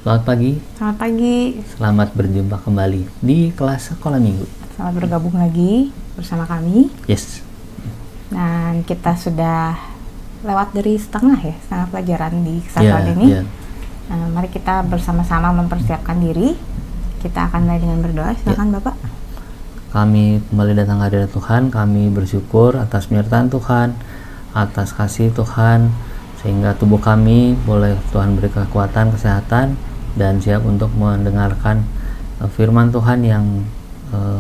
Selamat pagi. Selamat pagi. Selamat berjumpa kembali di kelas sekolah minggu. Selamat bergabung lagi bersama kami. Yes. Dan kita sudah lewat dari setengah pelajaran di kesatuan ini. Yeah. Mari kita bersama-sama mempersiapkan diri. Kita akan mulai dengan berdoa. Silakan Bapak. Kami kembali datang hadirat Tuhan. Kami bersyukur atas penyertaan Tuhan, atas kasih Tuhan, sehingga tubuh kami boleh Tuhan beri kekuatan, kesehatan, dan siap untuk mendengarkan firman Tuhan yang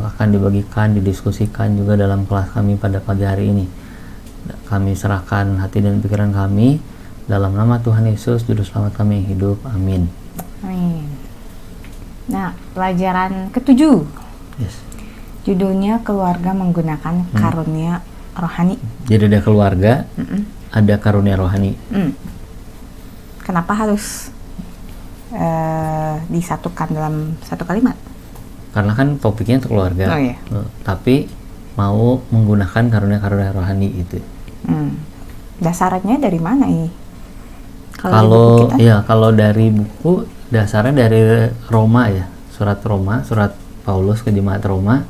akan dibagikan, didiskusikan juga dalam kelas kami pada pagi hari ini. Kami serahkan hati dan pikiran kami dalam nama Tuhan Yesus, Juru Selamat kami yang hidup. Amin. Amin. Nah, pelajaran ke-7. Yes. Judulnya keluarga menggunakan karunia rohani. Jadi ada keluarga, ada karunia rohani. Kenapa harus disatukan dalam satu kalimat? Karena kan topiknya untuk keluarga. Oh, iya. Tapi mau menggunakan karunia-karunia rohani itu. Dasarnya dari mana ini? Kalau dari buku dasarnya dari Roma ya, surat Paulus ke jemaat Roma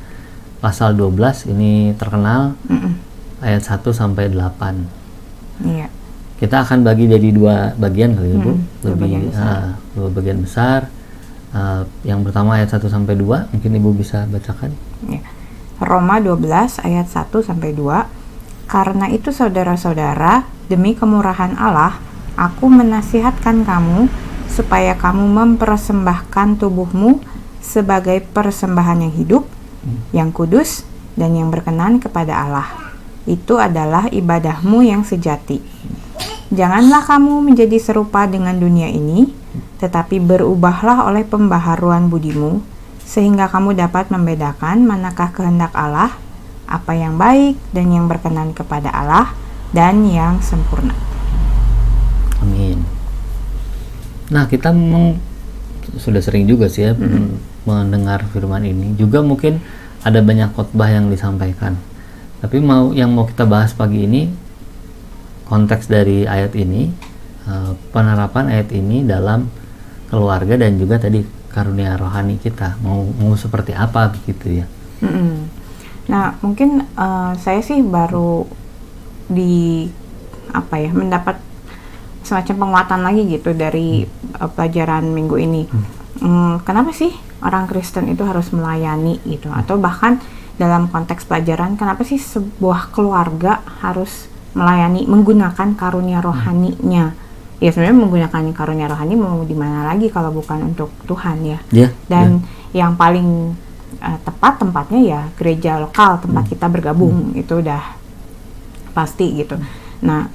pasal 12 ini terkenal, ayat 1 sampai 8. Iya. Kita akan bagi jadi dua bagian kali ya, Bu. Dua bagian besar. Yang pertama ayat 1 sampai 2, mungkin Ibu bisa bacakan. Ya. Roma 12 ayat 1 sampai 2. Karena itu saudara-saudara, demi kemurahan Allah, aku menasihatkan kamu supaya kamu mempersembahkan tubuhmu sebagai persembahan yang hidup, yang kudus, dan yang berkenan kepada Allah. Itu adalah ibadahmu yang sejati. Janganlah kamu menjadi serupa dengan dunia ini, tetapi berubahlah oleh pembaharuan budimu, sehingga kamu dapat membedakan manakah kehendak Allah, apa yang baik dan yang berkenan kepada Allah, dan yang sempurna. Amin. Nah, kita memang sudah sering juga sih ya mendengar firman ini. Juga mungkin ada banyak khotbah yang disampaikan. Tapi yang mau kita bahas pagi ini, konteks dari ayat ini, penerapan ayat ini dalam keluarga dan juga tadi karunia rohani kita mau seperti apa begitu ya. Nah, mungkin saya sih baru mendapat semacam penguatan lagi gitu dari pelajaran minggu ini. Kenapa sih orang Kristen itu harus melayani gitu, atau bahkan dalam konteks pelajaran, kenapa sih sebuah keluarga harus melayani menggunakan karunia rohaninya? Ya sebenarnya menggunakan karunia rohani mau di mana lagi kalau bukan untuk Tuhan ya. Dan yang paling tepat tempatnya ya gereja lokal tempat kita bergabung, itu udah pasti gitu. Nah,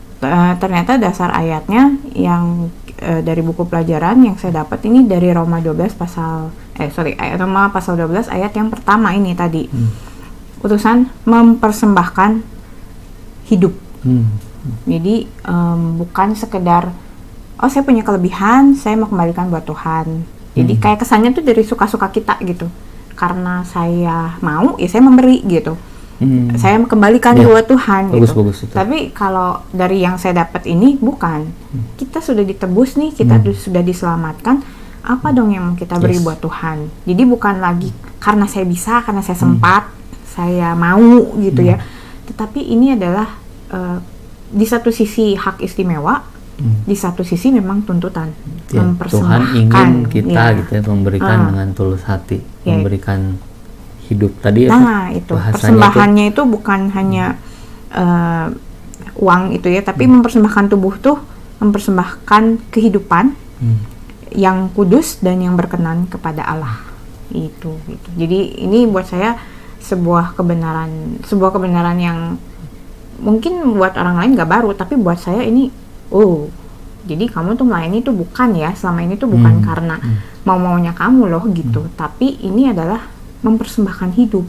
ternyata dasar ayatnya yang dari buku pelajaran yang saya dapat ini dari Roma 12 Roma pasal 12 ayat yang pertama ini tadi. Utusan mempersembahkan hidup. Jadi bukan sekedar saya punya kelebihan, saya mau kembalikan buat Tuhan. Jadi kayak kesannya tuh dari suka-suka kita gitu. Karena saya mau, ya saya memberi gitu. Saya kembalikan buat Tuhan bagus, gitu. Tapi kalau dari yang saya dapat ini bukan. Kita sudah ditebus nih, kita sudah diselamatkan. Apa dong yang kita beri buat Tuhan? Jadi bukan lagi karena saya bisa, karena saya sempat, saya mau gitu ya. Tetapi ini adalah di satu sisi hak istimewa, di satu sisi memang tuntutan. Tuhan ingin kita gitu ya, memberikan dengan tulus hati, memberikan hidup tadi. Nah, itu persembahannya itu bukan hanya uang itu ya, tapi mempersembahkan tubuh tuh mempersembahkan kehidupan yang kudus dan yang berkenan kepada Allah. Itu gitu. Jadi ini buat saya sebuah kebenaran yang mungkin buat orang lain nggak baru, tapi buat saya ini jadi kamu tuh melayani tuh bukan ya, selama ini tuh bukan karena mau-maunya kamu loh gitu, tapi ini adalah mempersembahkan hidup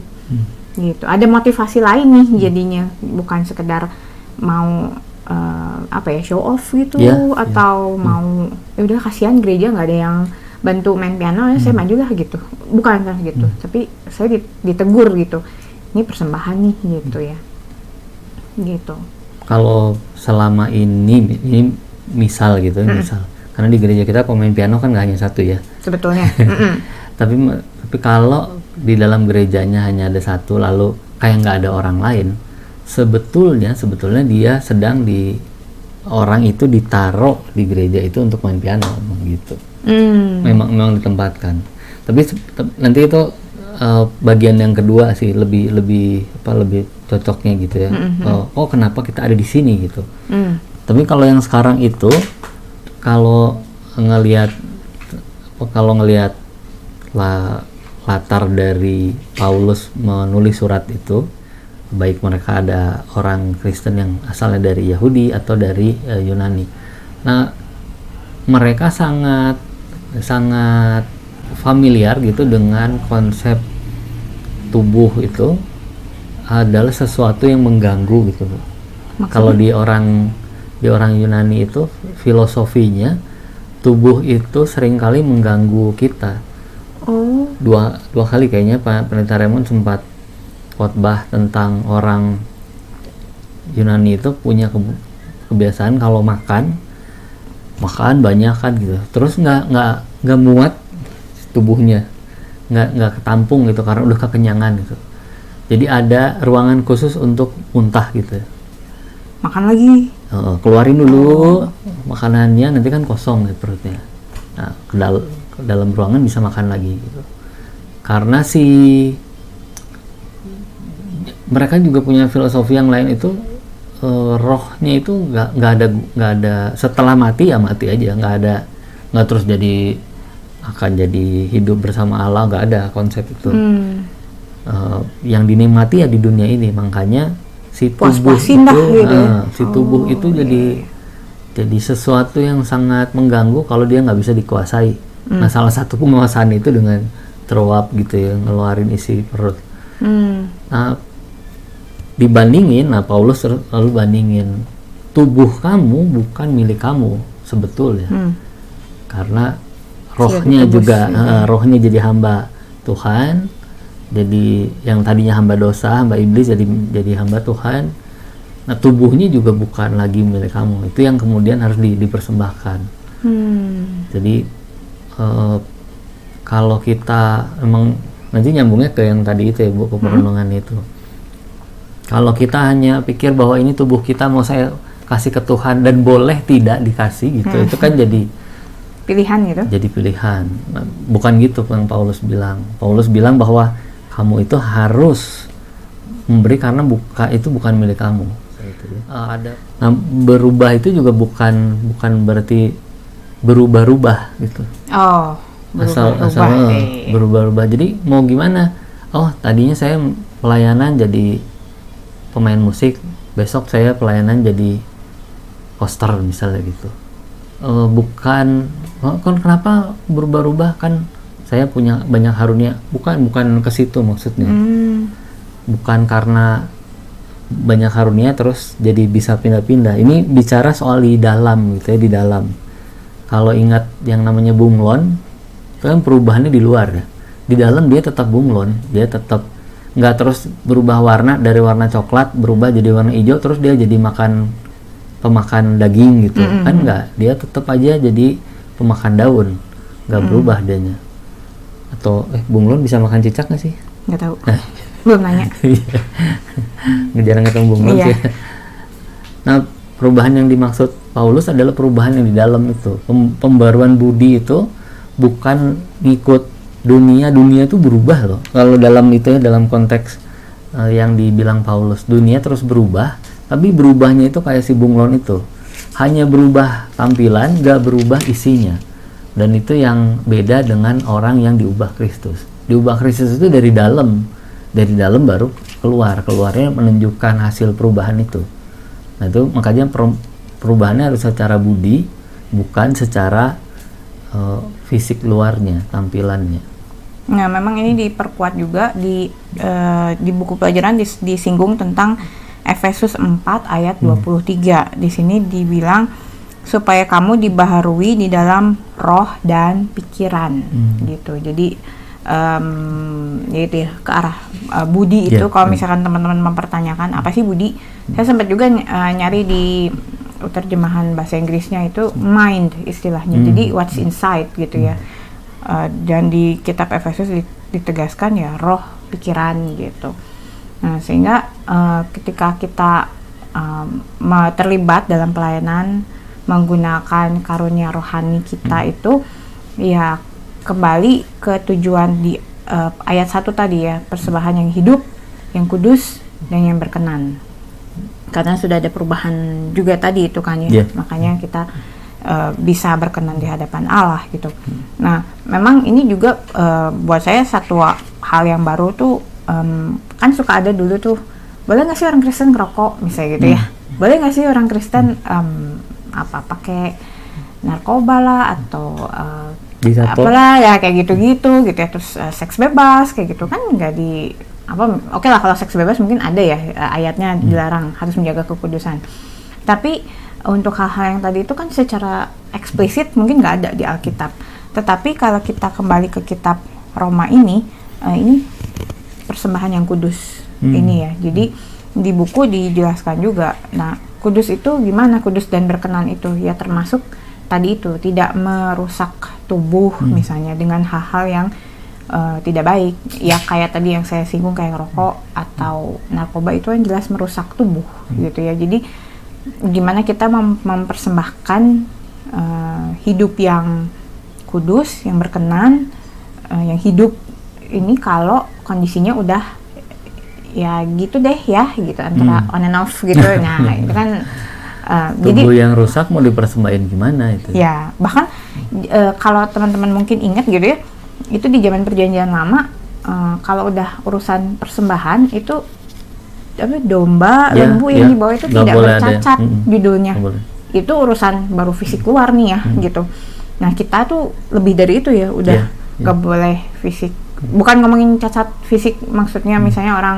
gitu. Ada motivasi lain nih jadinya, bukan sekedar mau show off gitu, atau mau ya udah kasihan gereja nggak ada yang bantu main piano ya saya maju lah gitu, bukan kan gitu. Tapi saya ditegur gitu, ini persembahan nih gitu ya gitu. Kalau selama ini misal gitu, misal Karena di gereja kita pemain piano kan nggak hanya satu ya. Sebetulnya. Tapi kalau di dalam gerejanya hanya ada satu, lalu kayak nggak ada orang lain, sebetulnya dia sedang orang itu ditaruh di gereja itu untuk main piano, gitu. Memang ditempatkan. Tapi nanti itu bagian yang kedua sih lebih cocoknya gitu ya. Oh kenapa kita ada di sini gitu. Tapi kalau yang sekarang itu, kalau ngelihat latar dari Paulus menulis surat itu, baik mereka ada orang Kristen yang asalnya dari Yahudi atau dari Yunani. Nah, mereka sangat familiar gitu dengan konsep tubuh itu adalah sesuatu yang mengganggu gitu. Kalau di orang Yunani itu filosofinya tubuh itu seringkali mengganggu kita. Dua kali kayaknya Pak Pendeta Raymond sempat khotbah tentang orang Yunani itu punya kebiasaan kalau makan banyak kan gitu, terus nggak muat tubuhnya, nggak ketampung gitu karena udah kekenyangan gitu. Jadi ada ruangan khusus untuk muntah gitu. Makan lagi. Keluarin dulu makanannya, nanti kan kosong gitu perutnya. Nah, ke dalam ruangan bisa makan lagi gitu. Karena mereka juga punya filosofi yang lain itu, rohnya itu nggak ada setelah mati ya mati aja, nggak terus akan jadi hidup bersama Allah, nggak ada konsep itu. Yang dinikmati ya di dunia ini, makanya si tubuh itu jadi sesuatu yang sangat mengganggu kalau dia nggak bisa dikuasai. Nah, salah satu penguasaan itu dengan throw up gitu ya, ngeluarin isi perut. Nah, Paulus lalu bandingin, tubuh kamu bukan milik kamu sebetulnya, karena rohnya juga rohnya jadi hamba Tuhan. Jadi yang tadinya hamba dosa, hamba iblis jadi hamba Tuhan. Nah, tubuhnya juga bukan lagi milik kamu. Itu yang kemudian harus dipersembahkan. Jadi kalau kita emang nanti nyambungnya ke yang tadi itu ya Bu, ke perenungan itu. Kalau kita hanya pikir bahwa ini tubuh kita mau saya kasih ke Tuhan dan boleh tidak dikasih gitu, itu kan jadi pilihan gitu. Jadi pilihan. Nah, bukan gitu yang Paulus bilang. Paulus bilang bahwa kamu itu harus memberi karena itu bukan milik kamu. Nah, berubah itu juga bukan berarti berubah-ubah gitu. Asal berubah-ubah. Jadi mau gimana? Oh, tadinya saya pelayanan jadi pemain musik, besok saya pelayanan jadi poster misalnya gitu. Bukan kenapa berubah-ubah, kan saya punya banyak karunia. Bukan ke situ maksudnya. Bukan karena banyak karunia terus jadi bisa pindah-pindah. Ini bicara soal di dalam gitu ya, di dalam. Kalau ingat yang namanya bunglon, itu kan perubahannya di luar ya. Di dalam dia tetap bunglon, dia tetap nggak terus berubah warna, dari warna coklat berubah jadi warna hijau terus dia jadi pemakan daging gitu. Kan nggak, dia tetap aja jadi pemakan daun, nggak berubah dianya. Atau bunglon bisa makan cicak nggak sih? Nggak tahu. Belum nanya. Jarang ketemu bunglon sih. Nah, perubahan yang dimaksud Paulus adalah perubahan yang di dalam itu. Pembaruan budi itu bukan ngikut dunia itu berubah loh. Kalau dalam itu ya, dalam konteks yang dibilang Paulus, dunia terus berubah, tapi berubahnya itu kayak si bunglon itu, hanya berubah tampilan, gak berubah isinya. Dan itu yang beda dengan orang yang diubah Kristus. Diubah Kristus itu dari dalam baru keluarnya menunjukkan hasil perubahan itu. Nah, itu makanya perubahannya harus secara budi, bukan secara fisik luarnya, tampilannya. Nah, memang ini diperkuat juga di buku pelajaran disinggung tentang Efesus 4 ayat 23. Di sini dibilang supaya kamu dibaharui di dalam roh dan pikiran gitu. Jadi yaitu ya, ke arah budi itu. Kalau misalkan teman-teman mempertanyakan apa sih budi, saya sempat juga nyari di terjemahan bahasa Inggrisnya itu mind istilahnya. Jadi what's inside gitu ya. Dan di kitab Efesus ditegaskan ya roh, pikiran gitu. Nah, sehingga ketika kita terlibat dalam pelayanan menggunakan karunia rohani kita itu ya kembali ke tujuan di ayat 1 tadi ya, persembahan yang hidup, yang kudus, dan yang berkenan. Karena sudah ada perubahan juga tadi itu kan ya, makanya kita bisa berkenan di hadapan Allah gitu. Nah, memang ini juga buat saya satu hal yang baru tuh, kan suka ada dulu tuh, boleh nggak sih orang Kristen ngerokok misalnya gitu ya, boleh nggak sih orang Kristen pakai narkoba lah atau apalah ya kayak gitu-gitu gitu ya, terus seks bebas kayak gitu kan nggak di oke lah kalau seks bebas mungkin ada ya ayatnya dilarang, harus menjaga kekudusan. Tapi untuk hal-hal yang tadi itu kan secara eksplisit mungkin nggak ada di Alkitab. Tetapi kalau kita kembali ke kitab Roma ini persembahan yang kudus ini ya. Jadi di buku dijelaskan juga. Nah, kudus itu gimana? Kudus dan berkenan itu ya termasuk tadi itu tidak merusak tubuh misalnya dengan hal-hal yang tidak baik ya, kayak tadi yang saya singgung kayak rokok atau narkoba, itu yang jelas merusak tubuh gitu ya. Jadi gimana kita mempersembahkan hidup yang kudus, yang berkenan, yang hidup ini kalau kondisinya udah ya gitu deh ya gitu, antara on and off gitu. Nah itu kan tubuh yang rusak mau dipersembahin gimana itu ya. Bahkan kalau teman-teman mungkin ingat gitu ya, itu di zaman perjanjian lama kalau udah urusan persembahan itu domba, lembu yang dibawa itu tidak bercacat judulnya. Itu urusan baru fisik luar nih ya gitu. Nah kita tuh lebih dari itu ya, udah gak boleh fisik, bukan ngomongin cacat fisik maksudnya misalnya orang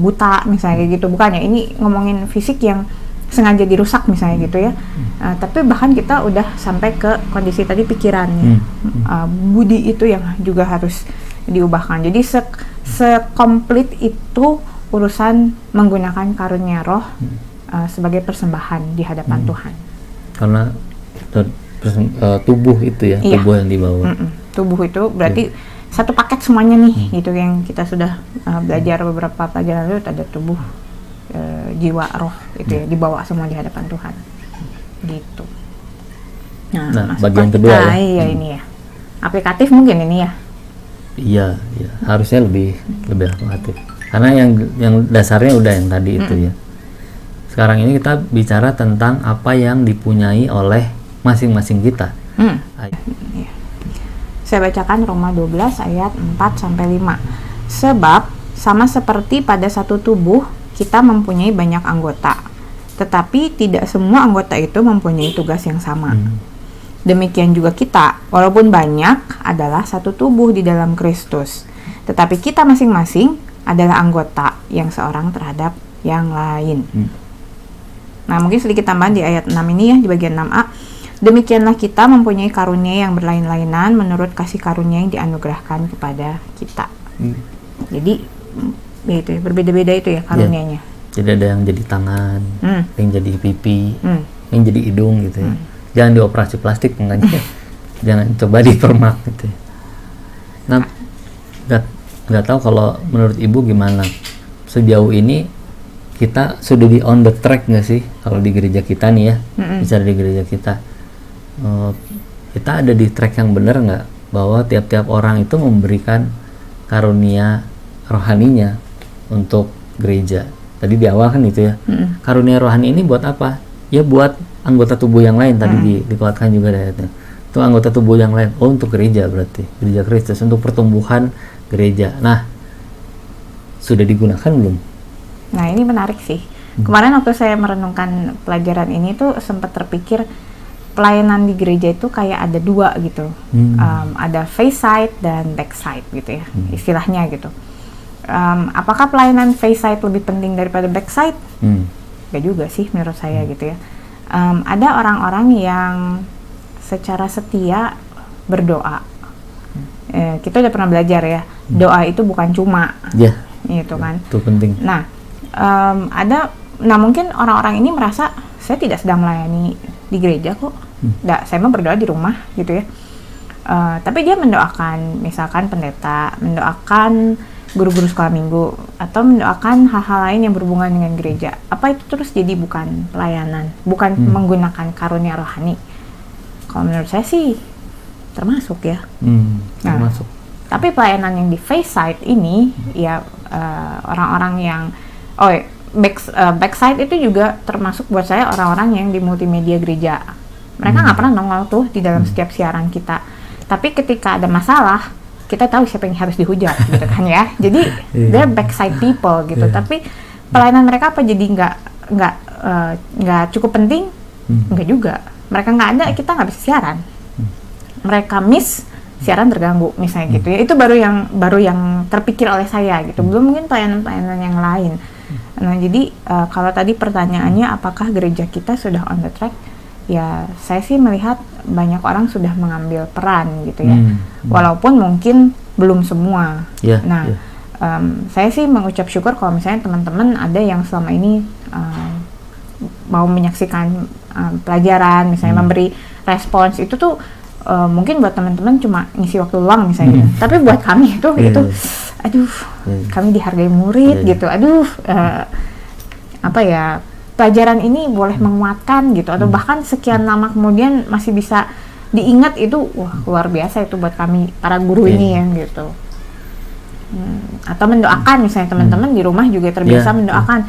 buta misalnya gitu, bukan ya, ini ngomongin fisik yang sengaja dirusak misalnya gitu ya. Tapi bahkan kita udah sampai ke kondisi tadi pikirannya, budi itu yang juga harus diubahkan. Jadi sekomplit itu urusan menggunakan karunia roh sebagai persembahan di hadapan Tuhan. Karena tubuh itu ya, tubuh yang dibawa. Tubuh itu berarti satu paket semuanya nih gitu, yang kita sudah belajar beberapa pelajaran lalu, ada tubuh, jiwa, roh itu ya dibawa semua di hadapan Tuhan gitu. Nah bagian kedua ya ini ya aplikatif mungkin ini ya. Iya, harusnya lebih aplikatif karena yang dasarnya udah yang tadi itu ya. Sekarang ini kita bicara tentang apa yang dipunyai oleh masing-masing kita. Saya bacakan Roma 12 ayat 4-5. Sebab sama seperti pada satu tubuh kita mempunyai banyak anggota, tetapi tidak semua anggota itu mempunyai tugas yang sama. Demikian juga kita, walaupun banyak, adalah satu tubuh di dalam Kristus, tetapi kita masing-masing adalah anggota yang seorang terhadap yang lain. Nah, mungkin sedikit tambahan di ayat 6 ini ya, di bagian 6a. Demikianlah kita mempunyai karunia yang berlain-lainan menurut kasih karunia yang dianugerahkan kepada kita. Jadi ya itu ya, berbeda-beda itu ya karunianya. Jadi ada yang jadi tangan, yang jadi pipi, yang jadi hidung gitu ya. Jangan dioperasi plastik makanya. Jangan coba dipermak gitu ya. Nah, nggak tahu kalau menurut Ibu gimana, sejauh ini kita sudah di on the track nggak sih kalau di gereja kita nih ya, bicara di gereja kita, kita ada di track yang benar nggak, bahwa tiap-tiap orang itu memberikan karunia rohaninya untuk gereja. Tadi di awal kan itu ya, karunia rohani ini buat apa? Ya buat anggota tubuh yang lain, tadi dikuatkan juga ayatnya. Itu anggota tubuh yang lain, untuk gereja, berarti gereja Kristus, untuk pertumbuhan gereja. Nah, sudah digunakan belum? Nah, ini menarik sih. Kemarin waktu saya merenungkan pelajaran ini tuh sempat terpikir pelayanan di gereja itu kayak ada dua gitu. Ada face side dan back side gitu ya, istilahnya gitu. Apakah pelayanan face side lebih penting daripada back side? Gak juga sih menurut saya gitu ya. Ada orang-orang yang secara setia berdoa. Kita udah pernah belajar ya, doa itu bukan cuma, gitu kan. Itu penting. Nah, mungkin orang-orang ini merasa saya tidak sedang melayani di gereja kok. Saya mah berdoa di rumah gitu ya. Tapi dia mendoakan misalkan pendeta, mendoakan guru-guru sekolah minggu, atau mendoakan hal-hal lain yang berhubungan dengan gereja. Apa itu terus jadi bukan pelayanan, bukan menggunakan karunia rohani? Kalau menurut saya sih termasuk ya. Termasuk. Tapi pelayanan yang di Faithside ini ya orang-orang yang backside itu juga termasuk buat saya orang-orang yang di multimedia gereja. Mereka nggak pernah nongol tuh di dalam setiap siaran kita. Tapi ketika ada masalah, kita tahu siapa yang harus dihujat gitu kan ya. Jadi they're backside people gitu. Tapi pelayanan mereka apa jadi nggak cukup penting? Nggak juga. Mereka nggak ada, kita nggak bisa siaran. Mereka miss, siaran terganggu misalnya gitu ya. Itu baru yang terpikir oleh saya gitu. Belum mungkin pelayanan-pelayanan yang lain. Nah jadi kalau tadi pertanyaannya apakah gereja kita sudah on the track? Ya saya sih melihat banyak orang sudah mengambil peran gitu ya. Walaupun mungkin belum semua. Saya sih mengucap syukur kalau misalnya teman-teman ada yang selama ini mau menyaksikan pelajaran, misalnya memberi respons itu tuh mungkin buat teman-teman cuma ngisi waktu luang misalnya. Tapi buat kami itu aduh, kami dihargai murid gitu. Aduh, pelajaran ini boleh menguatkan gitu, atau bahkan sekian lama kemudian masih bisa diingat, itu wah luar biasa itu buat kami para guru ini ya gitu. Atau mendoakan misalnya teman-teman di rumah juga terbiasa mendoakan,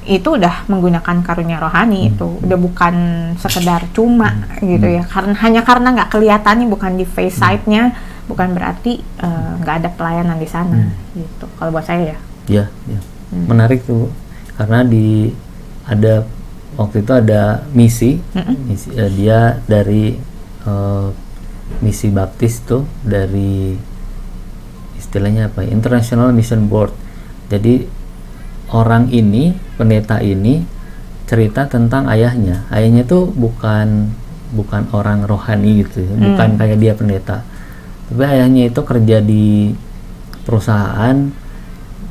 itu udah menggunakan karunia rohani, itu udah bukan sekedar cuma gitu ya, hanya karena nggak kelihatannya, bukan di Faithside-nya, bukan berarti nggak ada pelayanan di sana gitu. Kalau buat saya ya. Menarik tuh, karena waktu itu ada misi, dia dari misi baptis tuh, dari istilahnya apa, International Mission Board. Jadi orang ini, pendeta ini cerita tentang ayahnya tuh bukan orang rohani gitu ya, bukan kayak dia pendeta, tapi ayahnya itu kerja di perusahaan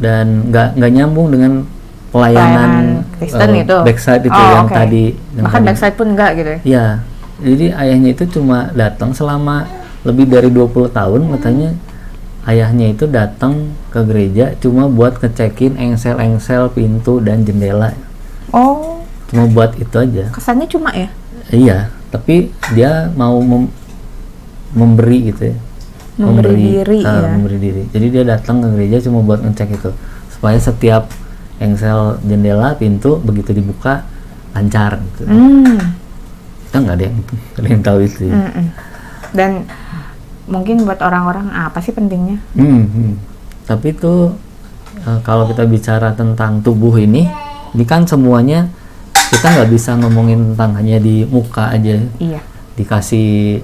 dan nggak nyambung dengan pelayanan Kristen itu, backside itu yang tadi, bahkan backside pun enggak gitu ya. Ya, jadi ayahnya itu cuma datang selama lebih dari 20 tahun katanya. Ayahnya itu datang ke gereja cuma buat ngecekin engsel pintu dan jendela. Oh, cuma buat itu aja. Kesannya cuma ya? Iya, tapi dia mau memberi gitu ya. Memberi diri. Jadi dia datang ke gereja cuma buat ngecek itu, supaya setiap engsel jendela pintu begitu dibuka lancar gitu. Kita nggak ada yang tahu itu ya. Dan mungkin buat orang-orang apa sih pentingnya? Tapi itu kalau kita bicara tentang tubuh ini kan semuanya kita nggak bisa ngomongin tentang hanya di muka aja. Iya. Dikasih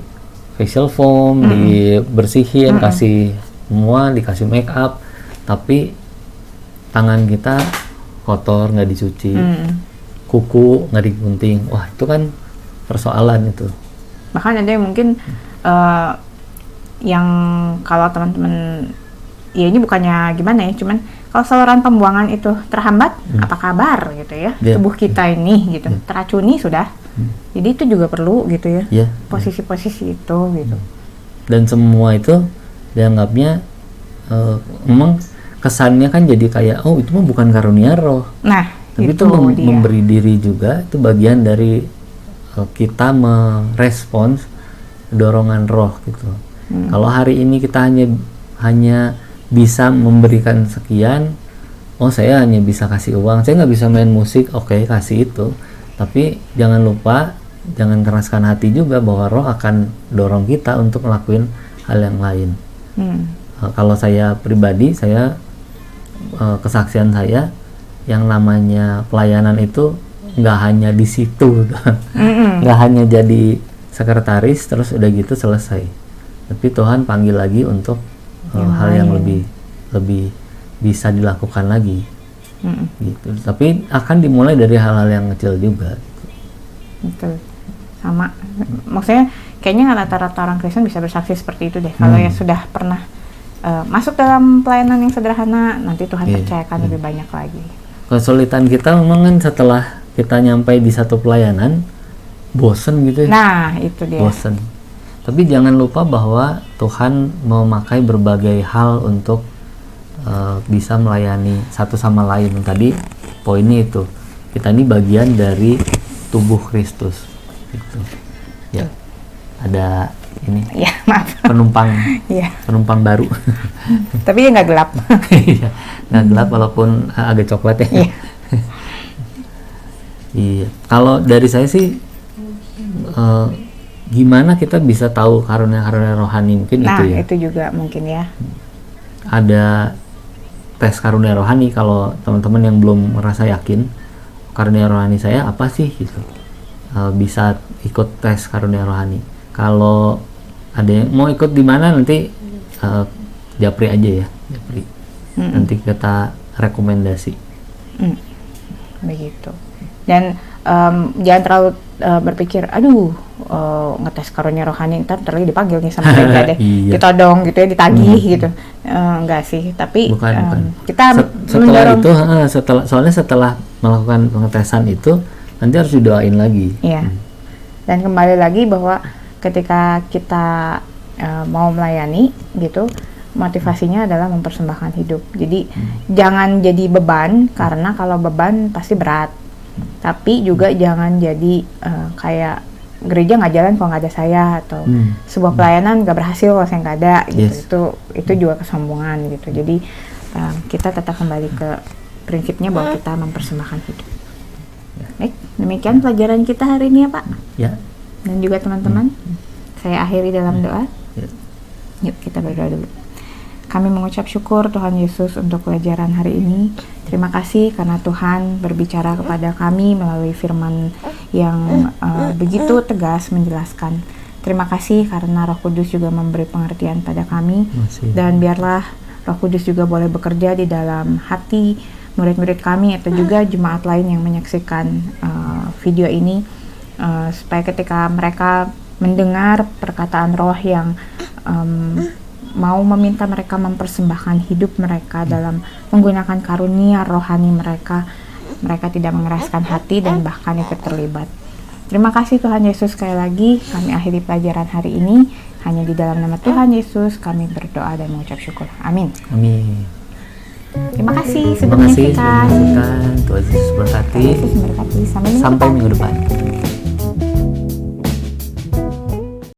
facial foam, dibersihin, kasih semua, dikasih make up, tapi tangan kita kotor, nggak dicuci, kuku nggak digunting, wah itu kan persoalan itu. Bahkan ada yang mungkin yang kalau teman-teman, ya ini bukannya gimana ya, cuman kalau saluran pembuangan itu terhambat, apa kabar gitu ya, tubuh kita ini gitu, teracuni sudah. Jadi itu juga perlu gitu ya, posisi-posisi itu gitu. Dan semua itu dianggapnya memang kesannya kan jadi kayak, oh itu mah bukan karunia roh. Nah, tapi itu memberi diri juga, itu bagian dari kita merespons dorongan roh gitu. Kalau hari ini kita hanya bisa memberikan sekian, oh saya hanya bisa kasih uang, saya nggak bisa main musik, oke, kasih itu. Tapi jangan lupa, jangan keraskan hati juga bahwa roh akan dorong kita untuk ngelakuin hal yang lain. Kalau saya pribadi, saya kesaksian saya, yang namanya pelayanan itu nggak hanya di situ, nggak hanya jadi sekretaris terus udah gitu selesai. Tapi Tuhan panggil lagi untuk hal yang lebih bisa dilakukan lagi. Gitu. Tapi akan dimulai dari hal-hal yang kecil juga. Betul. Sama. Maksudnya kayaknya rata-rata orang Kristen bisa bersaksi seperti itu deh. Kalau ya sudah pernah masuk dalam pelayanan yang sederhana, nanti Tuhan percayakan lebih banyak lagi. Kesulitan kita memang kan setelah kita nyampe di satu pelayanan bosen gitu ya. Nah, itu dia. Bosen. Tapi jangan lupa bahwa Tuhan memakai berbagai hal untuk bisa melayani satu sama lain. Tadi poinnya itu, kita ini bagian dari tubuh Kristus gitu. Ya, ada ini Ya, maaf. penumpang Iya. penumpang baru. Tapi ya nggak gelap. Iya, nggak gelap walaupun agak coklat ya. Iya. Iya, kalau dari saya sih gimana kita bisa tahu karunia-karunia rohani, mungkin Nah, itu ya. itu juga mungkin ya. Ada tes karunia rohani. Kalau teman-teman yang belum merasa yakin karunia rohani saya apa sih gitu, bisa ikut tes karunia rohani. Kalau ada yang mau ikut di mana, nanti japri aja ya, japri. Nanti kita rekomendasi. Begitu. Dan jangan terlalu berpikir, aduh, ngetes karunia rohani ntar terlalu dipanggil nih sama mereka deh, Iya. ditodong gitu ya, ditagih gitu. Enggak sih, tapi Bukan. kita Setelah mendorong. itu, setelah melakukan pengetesan itu, nanti harus didoain lagi. Iya. Dan kembali lagi bahwa ketika kita mau melayani gitu, motivasinya adalah mempersembahkan hidup. Jadi jangan jadi beban, karena kalau beban pasti berat. Tapi juga jangan jadi kayak gereja nggak jalan kalau nggak ada saya, atau sebuah pelayanan nggak berhasil kalau saya nggak ada gitu. Yes. Itu juga kesombongan gitu. Jadi kita tetap kembali ke prinsipnya bahwa kita mempersembahkan hidup. Baik, demikian pelajaran kita hari ini ya Pak, Ya. dan juga teman-teman. Saya akhiri dalam doa. Ya. Yuk kita berdoa dulu. Kami mengucap syukur Tuhan Yesus untuk pelajaran hari ini. Terima kasih karena Tuhan berbicara kepada kami melalui firman yang begitu tegas menjelaskan. Terima kasih karena Roh Kudus juga memberi pengertian pada kami. Masih. Dan biarlah Roh Kudus juga boleh bekerja di dalam hati murid-murid kami atau juga jemaat lain yang menyaksikan video ini, supaya ketika mereka mendengar perkataan Roh yang mau meminta mereka mempersembahkan hidup mereka dalam menggunakan karunia rohani mereka, mereka tidak mengeraskan hati dan bahkan ikut terlibat. Terima kasih Tuhan Yesus, sekali lagi kami akhiri pelajaran hari ini. Hanya di dalam nama Tuhan Yesus kami berdoa dan mengucap syukur. Amin. Amin. Terima kasih Terima sudah kasih sudah menyaksikan. menyaksikan. Tuhan Yesus berkati. Yesus memberkati. Sampai jumpa. Sampai minggu depan.